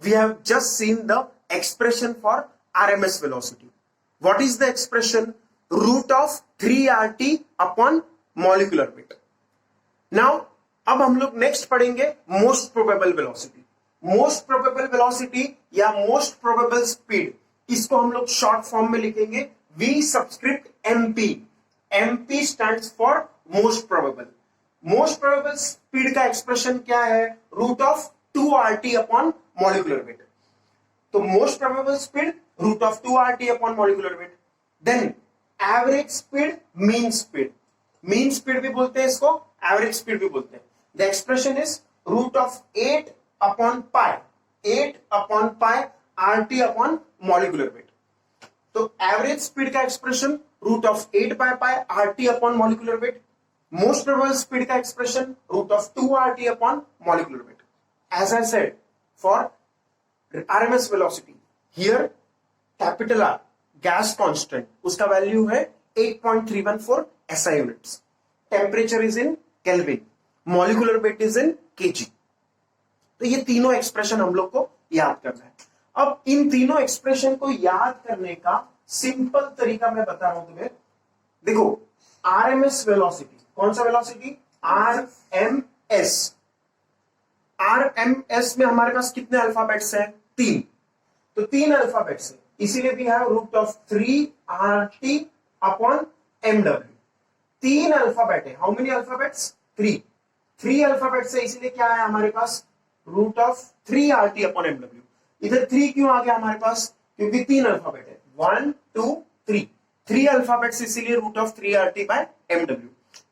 we have just seen the expression for RMS velocity. What is the expression? Root of 3RT upon molecular weight. Now अब हम लोग next पढ़ेंगे most probable velocity. Most probable velocity या most probable speed, इसको हम लोग short form में लिखेंगे V subscript MP. MP stands for most probable. Most probable speed का एक्सप्रेशन क्या है? Root of 2RT upon molecular weight. तो most probable speed root of 2RT upon molecular weight. Then average speed, mean speed. Mean speed भी बोलते हैं इसको, average speed भी बोलते हैं. The expression is root of 8 upon pi, 8 upon pi RT upon molecular weight. तो average speed का expression root of 8 pi RT upon molecular weight. Most probable speed का expression root of 2RT upon molecular weight. As I said, for RMS velocity, here capital R gas constant, उसका value है 8.314 SI units. Temperature is in kelvin, molecular weight is in kg. तो ये तीनों expression हम लोग को याद करना है. अब इन तीनों एक्सप्रेशन को याद करने का सिंपल तरीका मैं बता रहा हूं तुम्हें. देखो, RMS वेलोसिटी, कौन सा वेलोसिटी? RMS. RMS में हमारे पास कितने अल्फाबेट्स हैं? 3. तो 3 अल्फाबेट्स है, इसीलिए भी है root of 3RT upon MW. 3 alphabet है. How many alphabets? 3 अल्फाबेट्स है, इसीलिए क्या है हमारे पास? Root of 3RT upon MW. इधर 3 क्यों आ गया हमारे पास? क्योंकि 3 अल्फाबेट है. 1 2 3, 3 अल्फाबेट्स, इसीलिए root of 3RT bye MW.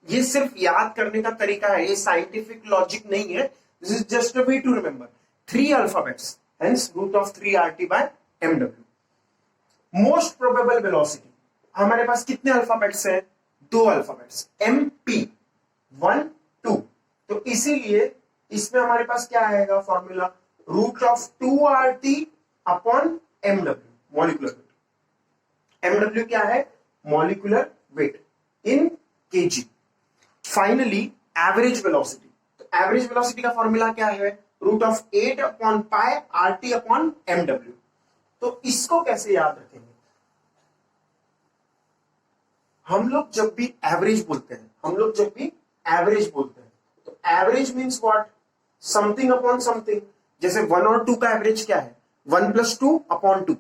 ये सिर्फ याद करने का तरीका है, ये साइंटिफिक लॉजिक नहीं है. This is just a way to remember. 3 alphabets, hence root of 3RT by MW. Most probable velocity, हमारे पास कितने अल्फाबेट्स हैं? 2 अल्फाबेट्स, MP 1 2. तो इसीलिए इसमें हमारे पास क्या आएगा formula? Root of 2RT upon MW, molecular weight. MW क्या है? Molecular weight in kg. Finally average velocity. Average velocity का फॉर्मूला क्या है? Root of 8 upon pi RT upon MW. तो इसको कैसे याद रखेंगे? हम लोग जब भी एवरेज बोलते हैं, तो average means what? Something upon something. जैसे 1 और 2 का एवरेज क्या है? 1 प्लस 2 अपॉन 2.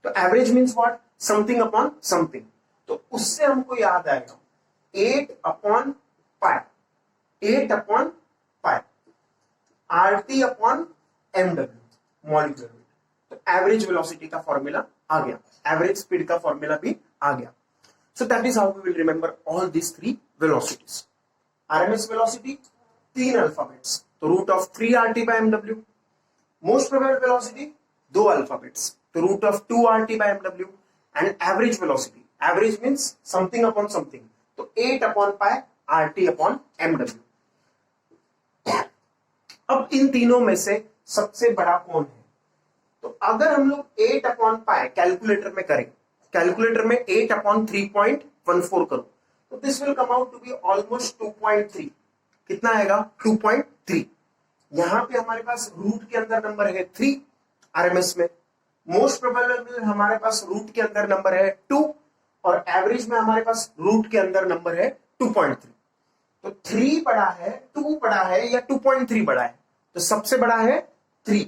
तो average means what? Something upon something. तो उससे हमको याद आएगा 8 upon pi, 8 upon pi RT upon MW, molecular weight. तो एवरेज वेलोसिटी का फॉर्मूला आ गया, एवरेज स्पीड का फॉर्मूला भी आ गया. So that is how we will remember all this 3 velocities. RMS velocity 3 alphabets, तो root of 3RT bye MW. Most probable velocity 2 alphabets, तो root of 2RT by MW. And average velocity, average means something upon something, तो 8 upon pi RT upon MW. अब इन तीनों में से सबसे बड़ा कौन है? तो अगर हम लोग 8 अपॉन पाई कैलकुलेटर में करें, कैलकुलेटर में 8 अपॉन 3.14 करो, तो this will come out to be almost 2.3. कितना आएगा? 2.3. यहां पे हमारे पास रूट के अंदर नंबर है 3 RMS में. मोस्ट प्रोबेबल हमारे पास रूट के अंदर नंबर है 2 और एवरेज में हमारे पास रूट के अंदर नंबर है 2.3. तो 3 बड़ा है, 2 बड़ा है या 2.3 बड़ा है? तो सबसे बड़ा है 3.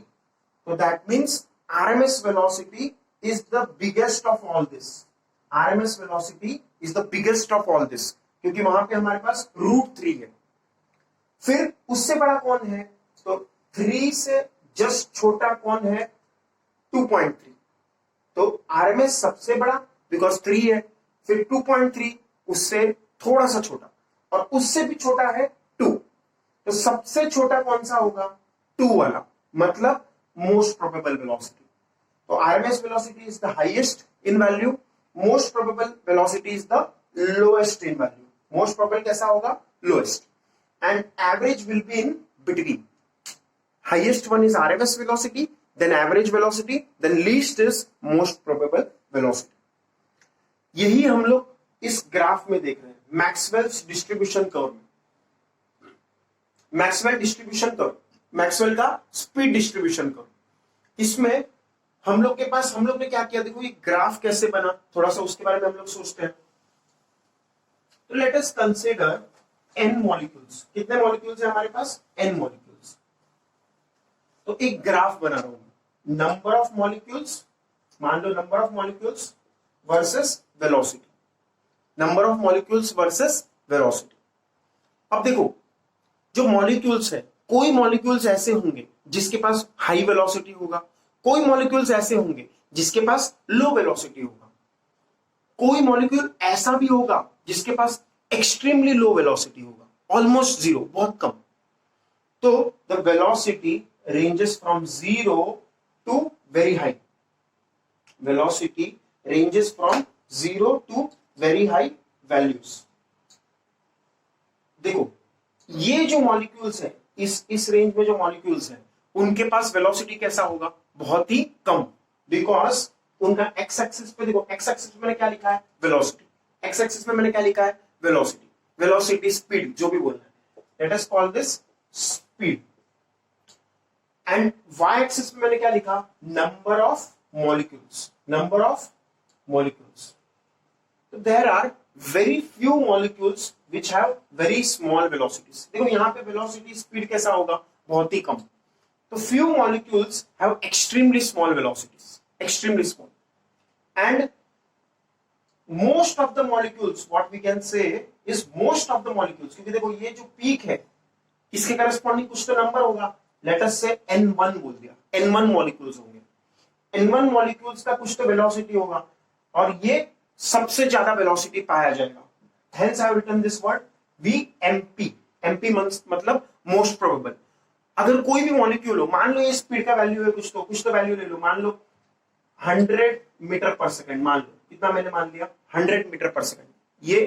तो that means RMS velocity is the biggest of all this. RMS velocity is the biggest of all this, क्योंकि वहां पे हमारे पास रूट 3 है. फिर उससे बड़ा कौन है? तो 3 से जस्ट छोटा कौन है? 2.3. तो RMS सबसे बड़ा बिकॉज 3 है. फिर 2.3 उससे थोड़ा सा छोटा, और उससे भी छोटा है 2. तो सबसे छोटा कौन सा होगा? 2 वाला, मतलब मोस्ट प्रोबेबल वेलोसिटी. तो RMS velocity is the highest in value, most probable velocity is the lowest in value. Most probable कैसा होगा? Lowest. And average will be in between. Highest one is RMS velocity, then average velocity, then least is most probable velocity. यही हम लोग इस graph में देख रहे हैं, मैक्सवेल्स डिस्ट्रीब्यूशन कर्व में. मैक्सवेल डिस्ट्रीब्यूशन कर्व, मैक्सवेल का स्पीड डिस्ट्रीब्यूशन कर्व. इसमें हम लोग ने क्या किया, देखो ये ग्राफ कैसे बना, थोड़ा सा उसके बारे में हम लोग सोचते हैं। तो let us consider n molecules. कितने मॉलिक्यूल्स है हमारे पास? n molecules. तो एक ग्राफ बना रहा हूं, नंबर ऑफ मॉलिक्यूल्स, मान लो number of molecules versus velocity, number of molecules versus velocity. अब देखो जो मॉलिक्यूल्स है, कोई मॉलिक्यूल्स ऐसे होंगे जिसके पास हाई वेलोसिटी होगा, कोई मॉलिक्यूल्स ऐसे होंगे जिसके पास लो वेलोसिटी होगा, कोई मॉलिक्यूल ऐसा भी होगा जिसके पास एक्सट्रीमली लो वेलोसिटी होगा, ऑलमोस्ट जीरो, बहुत कम। तो the velocity ranges from zero to very high, velocity ranges from zero to very high values. देखो ये जो मॉलिक्यूल्स है, इस रेंज में जो मॉलिक्यूल्स हैं, उनके पास वेलोसिटी कैसा होगा? बहुत ही कम, बिकॉज उनका एक्स एक्सिस पे देखो, एक्स एक्सिस में मैंने क्या लिखा है? वेलोसिटी। एक्स एक्सिस में मैंने क्या लिखा है? वेलोसिटी। वेलोसिटी, स्पीड, जो भी बोलना है, let us call this speed. And Y axis में मैंने क्या लिखा? Number of molecules, number of molecules. तो there are very few molecules which have very small velocities। देखो यहां पे velocity speed कैसा होगा? बहुत ही कम। तो few molecules have extremely small velocities, extremely small, and most of the molecules, what we can say is most of the molecules, क्योंकि देखो ये जो पीक है इसके करस्पॉन्डिंग कुछ तो नंबर होगा, लेट अस से n1 बोल दिया, n1 मॉलिक्यूल्स होंगे, n1 मॉलिक्यूल्स का कुछ तो वेलोसिटी होगा और ये सबसे ज्यादा वेलोसिटी पाया जाएगा। Hence I have written this word VMP। MP मतलब मोस्ट प्रोबेबल। अगर कोई भी मॉलिक्यूल हो, मान लो ये स्पीड का वैल्यू है कुछ तो वैल्यू ले लो, मान लो 100 मीटर पर सेकंड, मान लो कितना मैंने मान लिया? 100 मीटर पर सेकंड। ये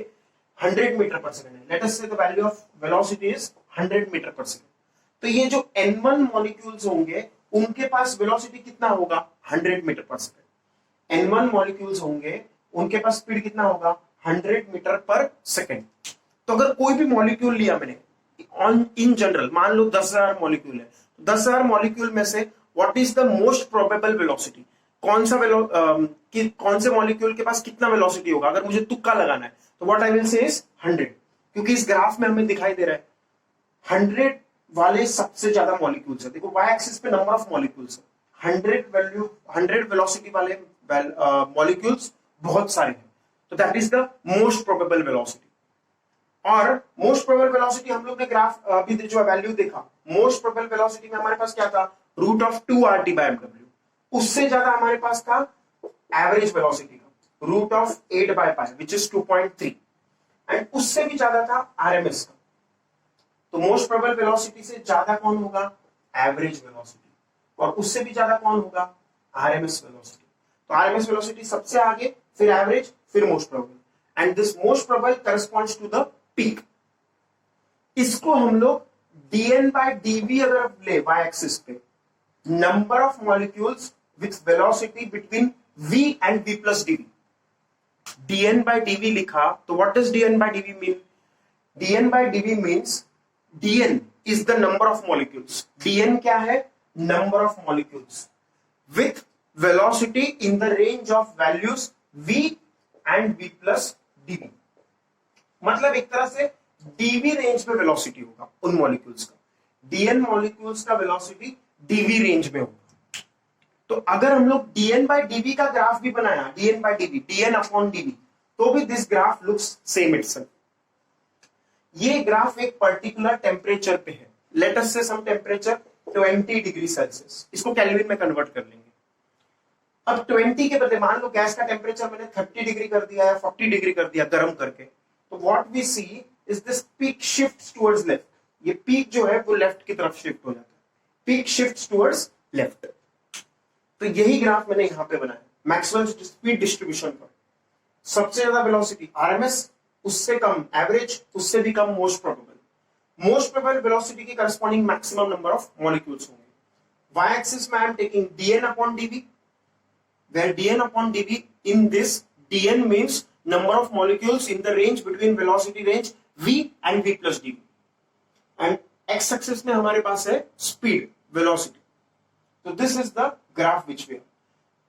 100 मीटर पर सेकंड है, let us say the value of velocity is 100 metre per second. तो ये जो n1 मॉलिक्यूल्स होंगे उनके पास वेलोसिटी कितना होगा? 100 metre per second. n1 molecules होंगे उनके पास स्पीड कितना होगा? 100 मीटर पर सेकंड। तो अगर कोई भी मॉलिक्यूल लिया मैंने इन जनरल, मान लो 10,000 मॉलिक्यूल है, 10,000 मॉलिक्यूल में से what is the most probable velocity? कौन से मॉलिक्यूल के पास कितना वेलोसिटी होगा? अगर मुझे तुक्का लगाना है तो what I will say is 100, क्योंकि इस ग्राफ में हमें दिखाई दे रहा है 100 वाले सबसे ज्यादा मॉलिक्यूल्स है। देखो वाई एक्सिस पे नंबर ऑफ मॉलिक्यूल्स है, 100 वेलोसिटी वाले मॉलिक्यूल्स बहुत सारे हैं, तो that is the most probable velocity. और मोस्ट प्रोबेबल वेलोसिटी हम लोग ने ग्राफ अभी जो वैल्यू देखा, मोस्ट प्रोबेबल वेलोसिटी में हमारे पास क्या था? Root of 2RT by mw। उससे ज्यादा हमारे पास था एवरेज वेलोसिटी का, root of 8 by pi which is 2.3, and उससे भी ज्यादा था आरएमएस का। तो मोस्ट प्रोबेबल वेलोसिटी से ज्यादा कौन होगा? एवरेज वेलोसिटी, और उससे भी ज्यादा कौन होगा? RMS velocity. तो आरएमएस वेलोसिटी सबसे आगे, फिर एवरेज, फिर most probable, and this most probable corresponds to the peak. इसको हम लोग dn by dv अगर ले y एक्सिस पे, number of molecules with velocity between v and v plus dv, dn by dv लिखा तो what does dn by dv मीन? dn by dv means dn is the number of molecules. dn क्या है? Number of molecules with velocity in the range of values v and v plus dv। मतलब एक तरह से dv range में velocity होगा उन मॉलिक्यूल्स का, dn मॉलिक्यूल्स का वेलोसिटी dv रेंज में होगा। तो अगर हम लोग dn by dv का ग्राफ भी बनाया, dn by dv, dn upon dv, तो भी this graph looks same itself. ये ग्राफ एक पर्टिकुलर टेम्परेचर पे है, लेट अस से सम टेम्परेचर 20 डिग्री सेल्सियस, इसको केल्विन में कन्वर्ट कर लेंगे। अब 20 के बदले मान लो गैस का टेम्परेचर मैंने 30 डिग्री कर दिया या 40 डिग्री कर दिया गर्म करके, तो what we see is this peak shift towards left. ये पीक जो है वो लेफ्ट की तरफ शिफ्ट हो जाता है, पीक शिफ्ट टुवर्ड्स लेफ्ट। तो यही ग्राफ मैंने यहां पे बनाया मैक्सवेल्स स्पीड डिस्ट्रीब्यूशन पर। सबसे ज्यादा वेलोसिटी आरएमएस, उससे कम एवरेज, उससे भी कम most probable. Most probable velocity की corresponding maximum number of molecules होंगे। वाई एक्सिस में I am taking dn upon dv, where dn upon dv, in this dn means number of molecules in the range between velocity range v and v plus dv, and x axis में हमारे पास है speed velocity, तो this is the graph which we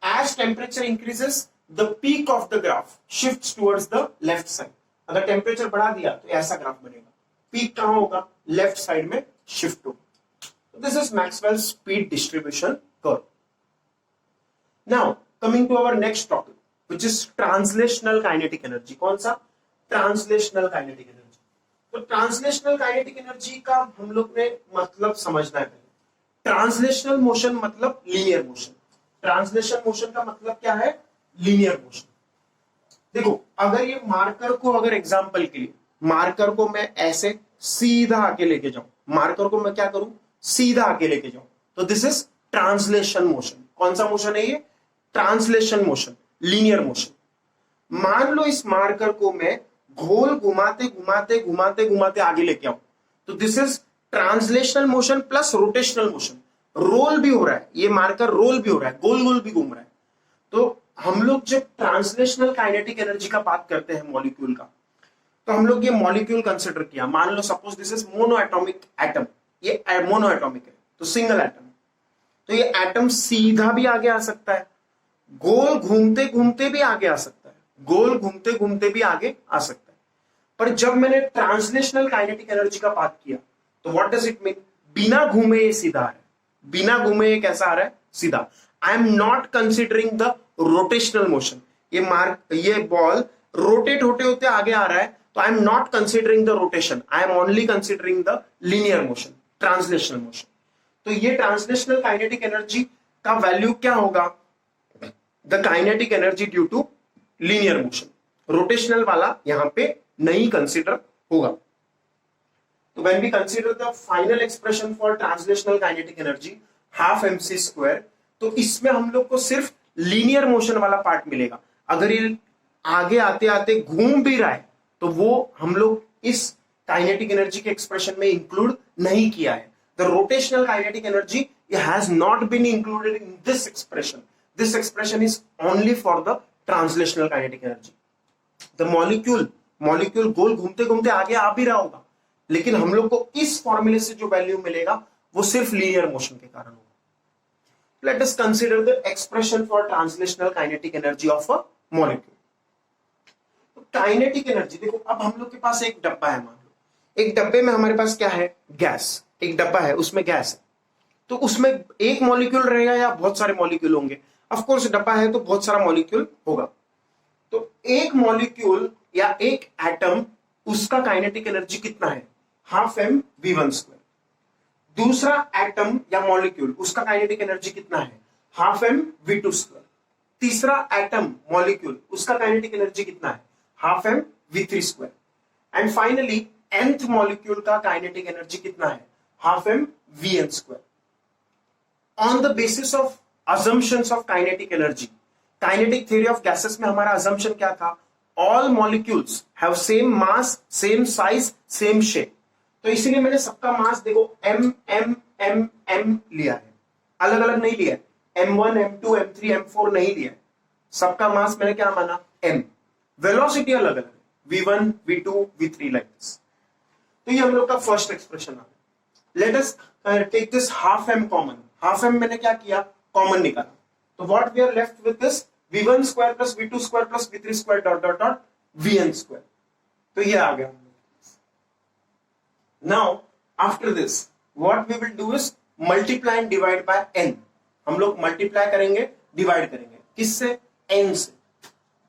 as temperature increases the peak of the graph shifts towards the left side. अगर temperature बढ़ा दिया तो ऐसा graph बनेगा, पीक कहां होगा, लेफ्ट साइड में शिफ्ट होगा। This is Maxwell speed distribution curve. Now coming to our next topic which is translational kinetic energy. कौन सा, ट्रांसलेशनल काइनेटिक एनर्जी। तो ट्रांसलेशनल काइनेटिक एनर्जी का हम लोग ने मतलब समझना है। ट्रांसलेशनल मोशन मतलब लीनियर मोशन। ट्रांसलेशन मोशन का मतलब क्या है, लीनियर मोशन। देखो अगर ये मार्कर को, अगर एग्जांपल के लिए मार्कर को मैं ऐसे सीधा आके लेके जाऊं, मार्कर को मैं क्या करूं, सीधा आके लेके जाऊं, तो दिस इज ट्रांसलेशन मोशन। कौन सा मोशन है ये, ट्रांसलेशन मोशन, लीनियर मोशन। मान लो इस मार्कर को मैं गोल घुमाते घुमाते घुमाते घुमाते आगे लेके आऊं, तो this is translational motion plus rotational motion. Roll भी हो रहा है, ये मार्कर रोल भी हो रहा है, गोल गोल भी घूम रहा है। तो हम लोग जब ट्रांसलेशनल काइनेटिक एनर्जी का बात करते हैं मॉलिक्यूल का, तो हम लोग ये मॉलिक्यूल कंसिडर किया। मान लो suppose this is mono atomic atom, ये मोनो एटॉमिक है तो सिंगल एटम, तो ये एटम सीधा भी आगे आ सकता है, गोल घूमते घूमते भी आगे आ सकता है, गोल घूमते घूमते भी आगे आ सकता है। पर जब मैंने ट्रांसलेशनल काइनेटिक एनर्जी का बात किया तो व्हाट डज इट मीन, बिना घूमे ये सीधा आ रहा है, बिना घूमे ये कैसा आ रहा है, सीधा। I am not considering the rotational motion. ये बॉल रोटेट होते होते आगे आ रहा है, तो I am not considering the rotation, I am only considering the linear motion, translational motion. तो ये ट्रांसलेशनल काइनेटिक एनर्जी का वैल्यू क्या होगा, the kinetic energy due to linear motion. Rotational वाला यहां पे नहीं कंसिडर होगा। तो when we consider the final expression for translational kinetic energy half mc square, तो इसमें हम लोग को सिर्फ लीनियर मोशन वाला पार्ट मिलेगा। अगर ये आगे आते आते घूम भी रहा है तो वो हम लोग इस काइनेटिक एनर्जी के एक्सप्रेशन में इंक्लूड नहीं किया है। The rotational kinetic energy has not been included in this expression. This expression is only for the translational kinetic energy. The molecule गोल घूमते घूमते आगे आ भी रहा होगा, लेकिन हम लोग को इस फॉर्मूले से जो वैल्यू मिलेगा वो सिर्फ लीनियर मोशन के कारण होगा। Let us consider the expression for translational kinetic energy of a molecule. तो काइनेटिक एनर्जी देखो, अब हम लोग के पास एक डब्बा है, मान लो एक डब्बे में हमारे पास क्या है, गैस। एक डब्बा है उसमें गैस है, तो उसमें एक मॉलिक्यूल रहेगा या बहुत सारे मॉलिक्यूल होंगे। ऑफ कोर्स डब्बा है तो बहुत सारा मॉलिक्यूल होगा। तो एक मॉलिक्यूल या एक एटम, उसका काइनेटिक एनर्जी कितना है, हाफ एम v1 स्क्वायर। दूसरा एटम या मॉलिक्यूल, उसका काइनेटिक एनर्जी कितना है, हाफ एम v2 स्क्वायर। तीसरा एटम मॉलिक्यूल, उसका काइनेटिक एनर्जी कितना है, half M v3 square. And finally nth molecule का काइनेटिक एनर्जी कितना है, half M vn square. On the basis of assumptions of kinetic energy, kinetic theory of gases में हमारा assumption क्या था, all molecules have same mass, same size, same shape. तो इसीलिए मैंने सबका मास देखो m m m m लिया है, अलग अलग नहीं लिया है, m1 m2 m3 m4 नहीं लिया है, सबका मास मैंने क्या माना, m। वेलोसिटी अलग अलग है, v1 v2 v3 like this. तो ये हम लोग का फर्स्ट एक्सप्रेशन आ गया। Let us take this half m common. Half m मैंने क्या किया, कॉमन निकाला, तो what we are left with this v1 square plus v2 square plus v3 square dot dot dot vn square. तो ये आ गया। Now after this what we will do is multiply and divide by n। हम लोग multiply करेंगे, divide करेंगे, किससे, n से।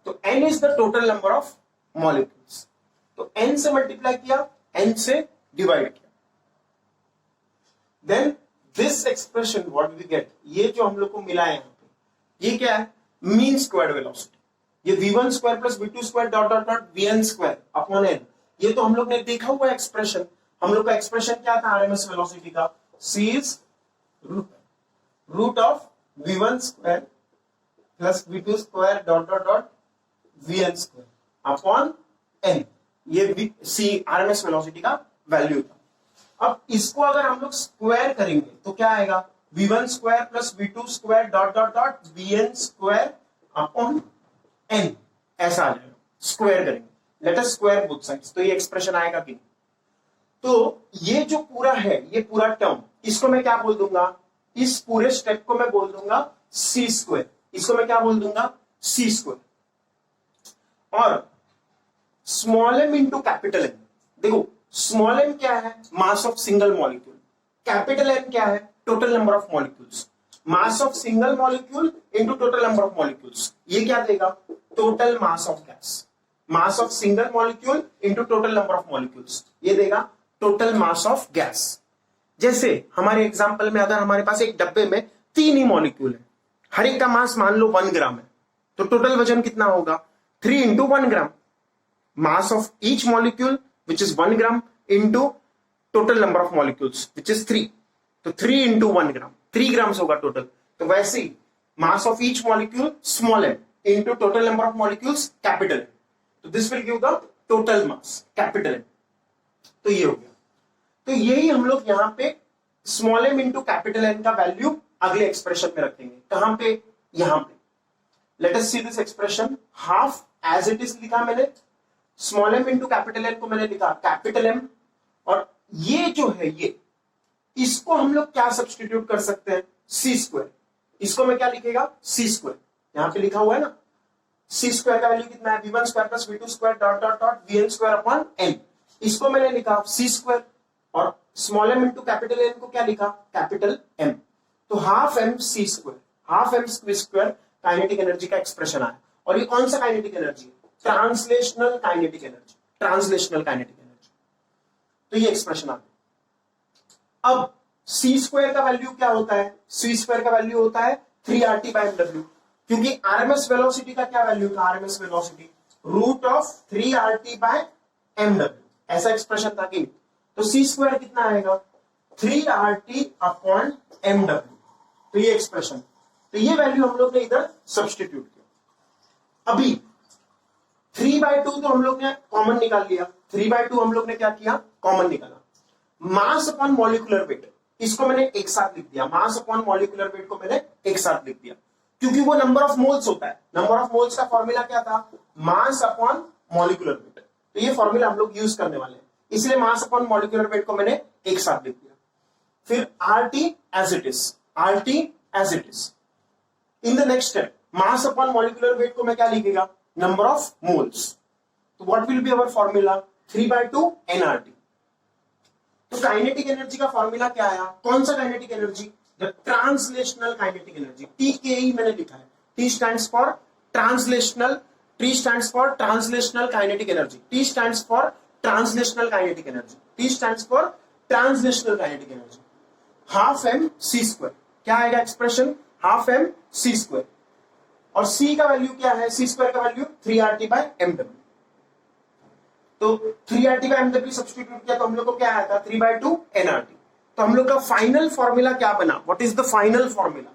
तो n is the total number of molecules। तो n से मल्टीप्लाई किया, n से डिवाइड किया, then this expression what we get, ये जो हम लोग को मिला है यहां पे, ये क्या है, मीन स्क्वायर्ड वेलोसिटी। ये v1 square plus v2 square dot dot dot vn square upon n। ये तो हम लोग ने देखा हुआ एक्सप्रेशन। हम लोग का एक्सप्रेशन क्या था आरएमएस वेलोसिटी का, c is root of v1 square plus v2 square dot dot dot vn square upon n। ये c आरएमएस वेलोसिटी का वैल्यू था। अब इसको अगर हम लोग स्क्वायर करेंगे तो क्या आएगा, v1 square plus v2 square dot dot dot vn square upon n, ऐसा आ जाएगा। स्क्वायर करेंगे, let us square both sides, तो ये एक्सप्रेशन आएगा कि तो ये जो पूरा है, ये पूरा टर्म, इसको मैं क्या बोल दूंगा, इस पूरे स्टेप को मैं बोल दूंगा सी स्क्वायर, इसको मैं क्या बोल दूंगा, सी स्क्वायर। और small m into capital M, देखो स्मॉल m क्या है, मास of single molecule, capital M क्या है, total number of molecules. Mass of single molecule into total number of molecules, ये क्या देगा, total mass of gas. Mass of single molecule into total number of molecules, ये देगा total mass of gas. जैसे हमारे example में अगर हमारे पास एक डब्बे में 3 ही मॉलिक्यूल है, हर एक का मास मान लो 1 ग्राम है, तो टोटल वजन कितना होगा, 3 into 1 gram. Mass of each molecule which is 1 gram into total number of molecules which is 3, तो 3 इंटू 1 ग्राम, 3 ग्राम्स होगा टोटल। तो वैसे ही mass of each molecule small m into total number of molecules capital M, तो this will give the total mass capital M। तो ये हो गया। तो यही हम लोग यहां पे small m into capital N का वैल्यू अगले एक्सप्रेशन में रखेंगे। कहां पे, यहां पे। Let us see this expression, half as it is लिखा मैंने, small m into capital N को मैंने लिखा कैपिटल M, और ये जो है ये, इसको हम लोग क्या सब्सटीट्यूट कर सकते हैं, सी स्क्वायर। इसको मैं क्या लिखेगा, सी स्क्वायर, यहां पे लिखा हुआ है ना, सी स्क्वायर का वैल्यू कितना है, v1 square plus v2 square dot dot dot vn square upon n। इसको मैंने लिखा सी स्क्वायर, और small m into capital N को क्या लिखा, कैपिटल M। तो half m C square, half m square kinetic energy का एक्सप्रेशन आया। और ये कौन सा काइनेटिक एनर्जी है, translational kinetic energy, translational kinetic energy. तो ये एक्सप्रेशन आ गया। अब सी स्क्वायर का वैल्यू क्या होता है, सी स्क्वायर का वैल्यू होता है 3RT बाय mw, क्योंकि आरएमएस वेलोसिटी का क्या वैल्यू था, RMS velocity root of 3RT bye mw, ऐसा एक्सप्रेशन था कि। तो सी स्क्वायर कितना आएगा, 3RT अपॉन mw। तो ये एक्सप्रेशन, तो ये वैल्यू हम लोग ने इधर सब्सटीट्यूट किया। अभी 3/2 तो हम लोग ने कॉमन निकाल लिया, 3/2 हम लोग ने क्या किया, कॉमन निकाला। मास अपॉन मॉलिक्यूलर वेट, इसको मैंने एक साथ लिख दिया, मास अपॉन मॉलिक्यूलर वेट को मैंने एक साथ लिख दिया, क्योंकि वो नंबर ऑफ मोल्स होता है। नंबर ऑफ मोल्स का फॉर्मूला क्या था, मास अपॉन मॉलिक्यूलर वेट। तो ये फॉर्मूला हम लोग यूज करने वाले हैं, इसलिए मास अपॉन मॉलिक्यूलर वेट को मैंने एक साथ लिख दिया। फिर RT as it is, RT as it is. In the next step mass upon molecular weight को मैं क्या लिखेगा, नंबर ऑफ मोल्स। तो what will be our formula, 3/2 nRT। तो काइनेटिक एनर्जी का फॉर्मूला क्या आया, कौन सा kinetic energy, the translational kinetic energy, TKE मैंने लिखा है। T stands for translational, T stands for translational kinetic energy, T stands for translational kinetic energy, T stands for translational kinetic energy. Half m C square, क्या आएगा expression, half m C square, और c का value क्या है, C square का value 3RT bye mw। तो 3RT bye mw substitute किया तो हम लोग को क्या आया था, 3/2 nRT। तो हम लोग का फाइनल फॉर्मूला क्या बना, what is the final formula,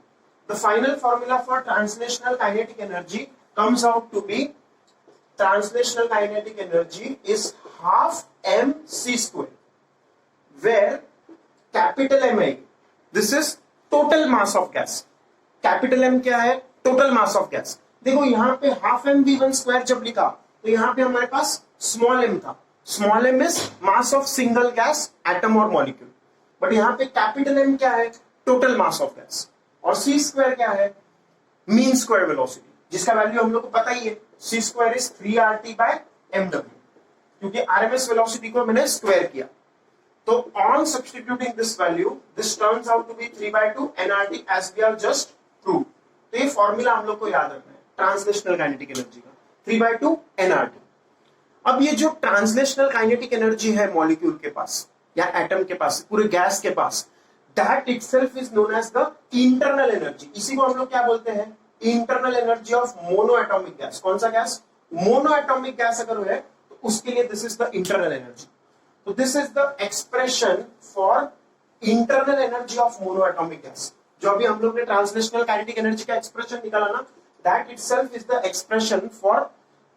the final formula for translational kinetic energy comes out to be, translational kinetic energy is half m c square, where capital M है, this is total mass of gas। capital M क्या है, total mass of gas। देखो यहां पे half m v1 square जब लिखा तो यहां पे हमारे पास स्मॉल m था, small m is mass of single gas atom और मॉलिक्यूल, बट यहां पे कैपिटल M क्या है, टोटल मास ऑफ गैस, और c स्क्वायर क्या है, मीन स्क्वायर वेलोसिटी, जिसका वैल्यू हम लोग को पता ही है, C square is 3RT bye mw, क्योंकि आरएमएस वेलोसिटी को मैंने स्क्वायर किया। तो on substituting this value, this turns out to be 3/2 nRT as we are just prove. तो ये फॉर्मूला हम लोग को याद रखना है ट्रांसलेशनल काइनेटिक एनर्जी का, 3/2 nRT। अब ये जो ट्रांसलेशनल काइनेटिक एनर्जी है मॉलिक्यूल के पास या एटम के पास, पूरे गैस के पास, that itself is known as the internal energy. इसी को हम लोग क्या बोलते हैं, internal energy of mono atomic gas. कौन सा गैस, मोनो एटॉमिक गैस अगर है तो उसके लिए this is the internal energy. तो this is the expression for internal energy of mono atomic gas. जो अभी हम लोग ने ट्रांसलेशनल काइनेटिक एनर्जी का एक्सप्रेशन निकाला ना, that itself is the expression for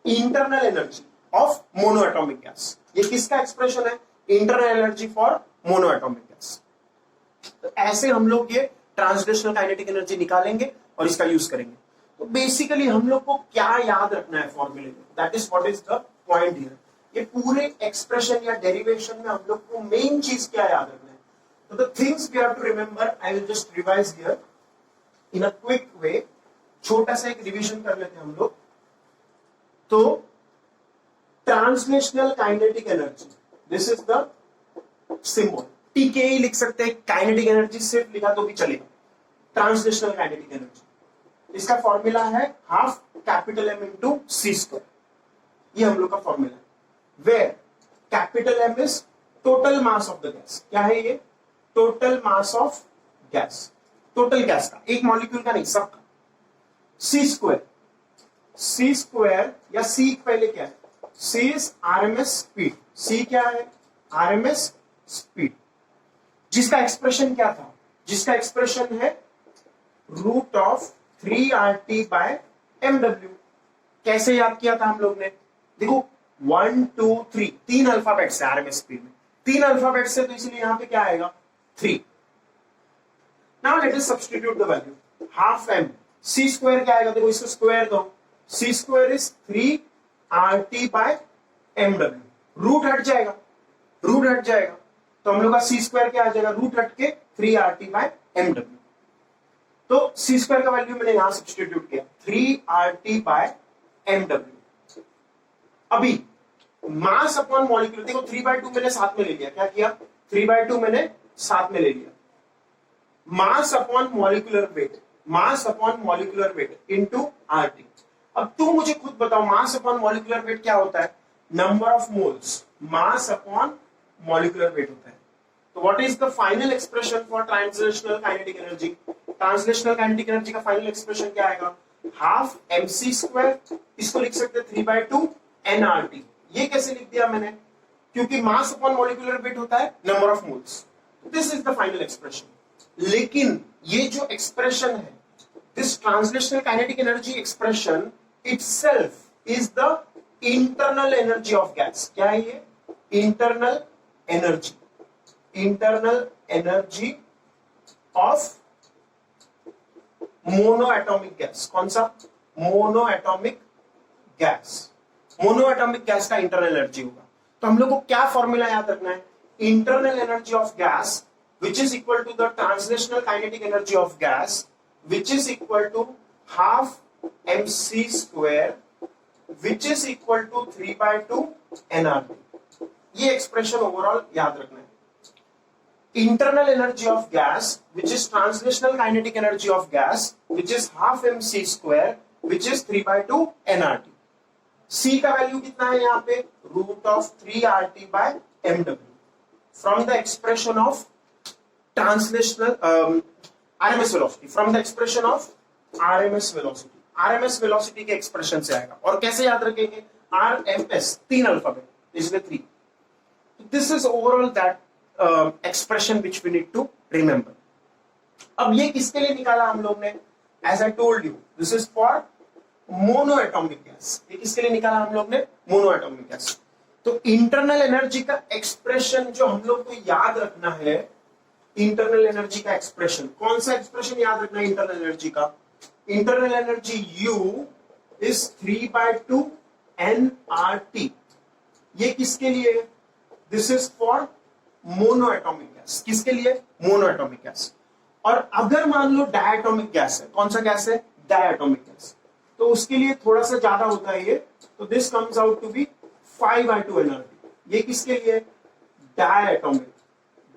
internal energy of mono atomic gas. ये किसका एक्सप्रेशन है, internal energy for mono atomic gas. तो ऐसे हम लोग ये ट्रांसलेशनल काइनेटिक एनर्जी निकालेंगे और इसका यूज करेंगे। तो बेसिकली हम लोग को क्या याद रखना है फॉर्मूले में, that is what is the point here. ये पूरे एक्सप्रेशन या डेरिवेशन में हम लोग को मेन चीज क्या याद रखना है, So the things we have to remember, I will just revise here in a quick way. छोटा सा एक रिवीजन कर लेते हैं हम लोग. तो translational kinetic energy, this is the symbol. टीके ही लिख सकते हैं, काइनेटिक एनर्जी सिर्फ लिखा तो भी चलेगा. ट्रांसलेशनल काइनेटिक एनर्जी, इसका फॉर्मूला है half capital M into C square. ये हम लोग का फॉर्मूला है. Where capital M is total mass of the gas. क्या है ये? Total mass of gas, total gas का, एक मॉलिक्यूल का नहीं, सबका. सी स्क्वायर, सी स्क्वायर या सी पहले क्या है? सी इज आरएमएस स्पीड. सी क्या है? RMS speed. जिसका एक्सप्रेशन क्या था? जिसका एक्सप्रेशन है root of 3RT bye MW. कैसे याद किया था हम लोग ने? देखो 1 2 3 तीन अल्फाबेट से आरएमएस स्पीड में, तीन अल्फाबेट से, तो इसलिए यहां पे क्या आएगा? 3. Now let us substitute the value. Half M, C square क्या आएगा? देखो इसको स्क्वायर दो. C square is 3RT bye MW. Root हट जाएगा, रूट हट जाएगा, तो हम लोग का सी स्क्वायर क्या आ जाएगा? रूट हट के 3RT बाय MW. तो सी स्क्वायर का वैल्यू मैंने यहां सब्स्टिट्यूट किया 3RT बाय MW. अभी मास अपॉन मॉलिक्यूलर, देखो 3/2 मैंने साथ में ले लिया. क्या किया? 3/2 मैंने साथ में ले लिया. मास अपॉन मॉलिक्यूलर वेट, मास upon molecular weight into RT. अब तुम मुझे खुद बताओ मास अपॉन मॉलिक्यूलर वेट क्या होता है? Number of moles, mass upon molecular wait होता है. तो what is the final expression for translational kinetic energy? Translational kinetic energy का फाइनल एक्सप्रेशन क्या आएगा? हाफ mc स्क्वायर, इसको लिख सकते हैं 3/2 nRT. ये कैसे लिख दिया मैंने? क्योंकि मास अपॉन मॉलिक्यूलर वेट होता है number of moles. This is the final expression. लेकिन ये जो एक्सप्रेशन है, this translational kinetic energy expression itself is the internal energy of gas. क्या है ये? Internal energy, internal energy of mono atomic gas. कौन सा? Mono atomic gas. Mono atomic gas का इंटरनल एनर्जी होगा. तो हम लोग को क्या फॉर्मूला याद रखना है? Internal energy of gas which is equal to the translational kinetic energy of gas, which is equal to half mc square, which is equal to 3/2 nRT. ये एक्सप्रेशन ओवरऑल याद रखना है. Internal energy of gas, which is translational kinetic energy of gas, which is half mc square, which is 3/2 nRT. C का value कितना है यहाँ पे? Root of 3RT by MW. From the expression of translational RMS velocity, from the expression of RMS velocity. RMS velocity के expression से आएगा. और कैसे याद रखेंगे? RMS, तीन अल्फाबेट, इसलिए 3. This is overall that expression which we need to remember. अब ये किसके लिए निकाला हम लोग ने? As I told you, this is for mono atomic gas. ये किसके लिए निकाला हम लोग ने? Mono atomic gas. तो इंटरनल एनर्जी का एक्सप्रेशन जो हम लोग को याद रखना है, इंटरनल एनर्जी का एक्सप्रेशन, कौन सा एक्सप्रेशन याद रखना है इंटरनल एनर्जी का? Internal energy U is 3/2 nRT. ये किसके लिए? This is for mono atomic gas. किसके लिए? Mono atomic gas. और अगर मान लो डायटोमिक गैस है, कौन सा गैस है? डायटोमिक गैस, तो उसके लिए थोड़ा सा ज्यादा होता है ये. तो this comes out to be 5/2 nRT. ये किसके लिए? डायटोमिक,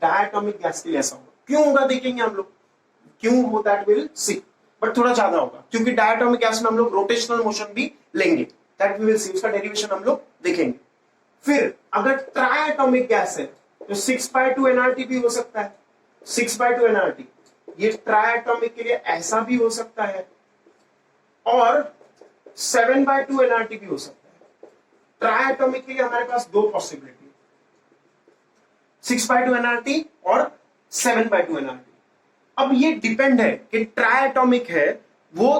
डायटोमिक गैस के लिए ऐसा होगा. क्यों होगा देखेंगे हम लोग, क्यों हो दैट विल सी. बट थोड़ा ज्यादा होगा क्योंकि डायटोमिक गैस में हम लोग रोटेशनल मोशन भी लेंगे. दैट वी विल सी, उसका डेरिवेशन हम लोग देखेंगे. फिर अगर ट्राइएटॉमिक गैस है तो 6/2 nRT भी हो सकता है. 6/2 nRT ये ट्राइएटॉमिक के लिए ऐसा भी हो सकता है, और 7/2 nRT भी हो सकता है. ट्राइएटॉमिक के लिए हमारे पास दो पॉसिबिलिटी, 6/2 nRT और 7/2 nRT. अब ये डिपेंड है कि ट्राइएटॉमिक है वो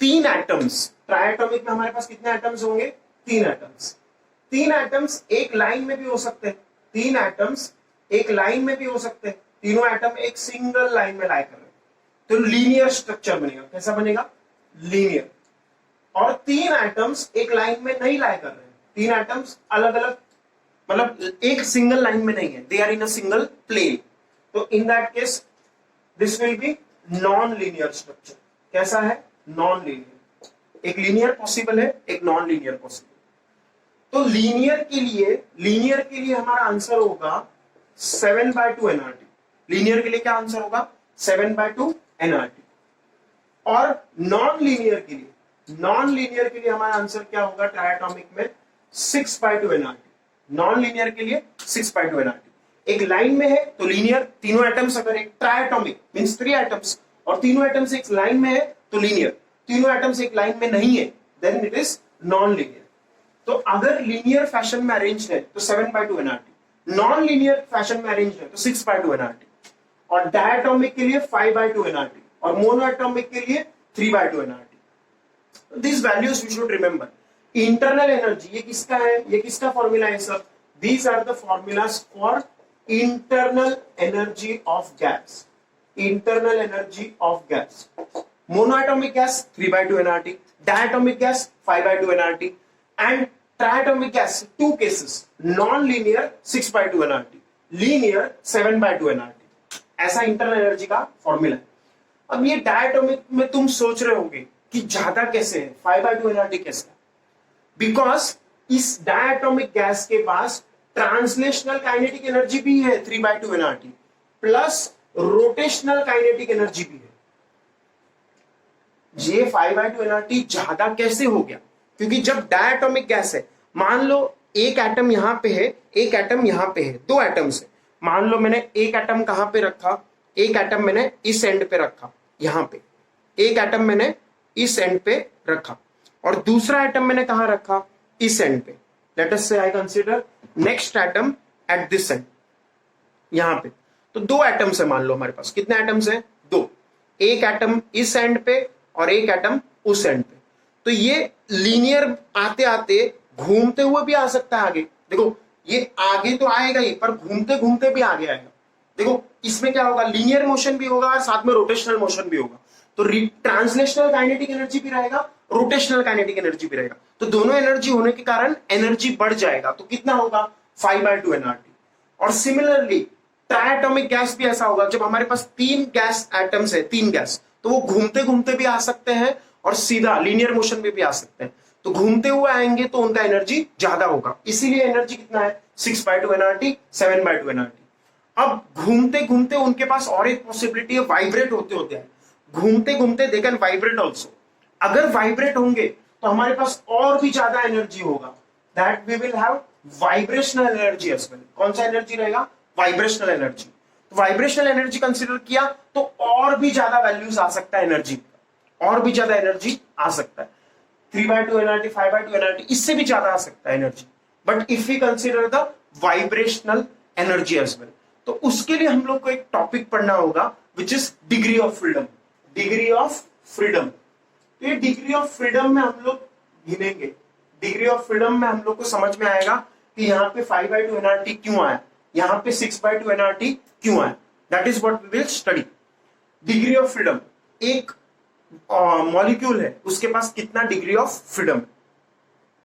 3 एटम्स. ट्राइएटॉमिक में हमारे पास कितने एटम्स होंगे? 3 एटम्स. 3 एटम्स एक लाइन में भी हो सकते हैं. 3 एटम्स एक लाइन में भी हो सकते हैं. तीनों एटम एक सिंगल लाइन में लाई कर रहे हैं, तो लीनियर स्ट्रक्चर बनेगा. कैसा बनेगा? लीनियर. और 3 एटम्स एक लाइन में नहीं लाई कर रहे हैं. 3 एटम्स अलग अलग, मतलब एक सिंगल लाइन में नहीं है. They are in a single plane. तो in that case this will be non linear structure. कैसा है? Non linear. एक लीनियर पॉसिबल है, एक नॉन लीनियर पॉसिबल। तो लीनियर के लिए हमारा आंसर होगा 7/2 एनआरटी। लीनियर के लिए क्या आंसर होगा? 7/2 एनआरटी। और नॉन लीनियर के लिए हमारा आंसर क्या होगा ट्रायटॉमिक में? 6/2 एनआरटी। नॉन लीनियर के लिए 6/2 एनआरटी। एक लाइन में है तो लीनियर, तीनों एटम्स अगर एक ट्रायटॉमिक मींस 3 एटम्स, और तीनों एटम्स एक लाइन में है तो लीनियर। तीनों एटम्स एक लाइन में नहीं है then it is non linear. तो अगर लीनियर फैशन में अरेंज है तो 7/2 एनआरटी, नॉन लीनियर फैशन में अरेंज है तो 6/2 एनआरटी, और डायटोमिक के लिए 5/2 एनआरटी, और मोनोएटॉमिक के लिए 3/2 NRT. This values we should remember. Internal energy ये किसका है? ये किसका फॉर्मूला है sir? These are the formulas for internal energy of gas. Internal energy of gas. Monoatomic gas 3/2 NRT, diatomic gas 5/2 NRT, and triatomic gas 2 cases, non-linear 6/2 nRT, linear 7/2 nRT। ऐसा internal energy का formula है। अब ये diatomic में तुम सोच रहे होगे कि ज्यादा कैसे है, 5/2 nRT कैसे है? बिकॉज इस डायटोमिक गैस के पास ट्रांसलेशनल काइनेटिक एनर्जी भी है 3/2 nRT, plus rotational kinetic energy भी है। ये 5/2 nRT ज्यादा कैसे हो गया? क्योंकि जब डायटोमिक गैस है, मान लो एक एटम यहां पे है, एक एटम यहां पे है, 2 एटम्स है। मान लो मैंने एक एटम कहां पे रखा? एक एटम मैंने इस एंड पे रखा, यहां पे एक एटम मैंने इस एंड पे रखा, और दूसरा एटम मैंने कहां रखा? इस एंड पे। लेट अस से I consider next atom at this and, यहां पे। तो 2 एटम्स है मान लो हमारे पास। कितने एटम्स है? 2। एक एटम इस एंड पे और एक एटम उस एंड पे। तो ये लीनियर आते आते घूमते हुए भी आ सकता है आगे। देखो ये आगे तो आएगा ही, पर घूमते घूमते भी आगे आएगा। देखो इसमें क्या होगा? लीनियर मोशन भी होगा और साथ में रोटेशनल मोशन भी होगा। तो ट्रांसलेशनल काइनेटिक एनर्जी भी रहेगा, रोटेशनल काइनेटिक एनर्जी भी रहेगा। तो दोनों एनर्जी होने के कारण एनर्जी बढ़ जाएगा। तो कितना होगा? 5/2 एनआरटी। और सिमिलरली ट्रायटोमिक गैस भी ऐसा होगा। जब हमारे पास 3 गैस एटम्स है, 3 गैस, तो वो घूमते घूमते भी आ सकते हैं और सीधा लीनियर मोशन में भी आ सकते हैं। तो घूमते हुए आएंगे तो उनका एनर्जी ज्यादा होगा, इसीलिए एनर्जी कितना है? 6/2 एनआरटी, 7/2 एनआरटी। अब घूमते घूमते उनके पास और एक पॉसिबिलिटी है, वाइब्रेट होते होते हैं। घूमते घूमते दे कैन वाइब्रेट ऑल्सो। अगर वाइब्रेट होंगे तो हमारे पास और भी ज्यादा एनर्जी होगा, that we will have vibrational energy as well. कौन सा एनर्जी रहेगा? Vibrational energy. तो वाइब्रेशनल एनर्जी कंसिडर किया तो और भी ज्यादा वैल्यूज आ सकता है एनर्जी, और भी ज्यादा एनर्जी आ सकता है। 3/2 एनआरटी, 5/2 एनआरटी, इससे भी ज्यादा आ सकता है energy. But if we consider the vibrational energy as well, तो उसके लिए हम लोग को एक टॉपिक पढ़ना होगा which is degree of freedom. Degree of freedom. तो ये डिग्री ऑफ फ्रीडम में हम लोग गिनेंगे। डिग्री ऑफ फ्रीडम में हम लोग को समझ में आएगा कि यहाँ पे 5/2 एनआरटी क्यों आया, यहाँ पे 6/2 एनआरटी क्यों आया। That is what we will study. Degree of freedom, एक मॉलिक्यूल है उसके पास कितना डिग्री ऑफ फ्रीडम है।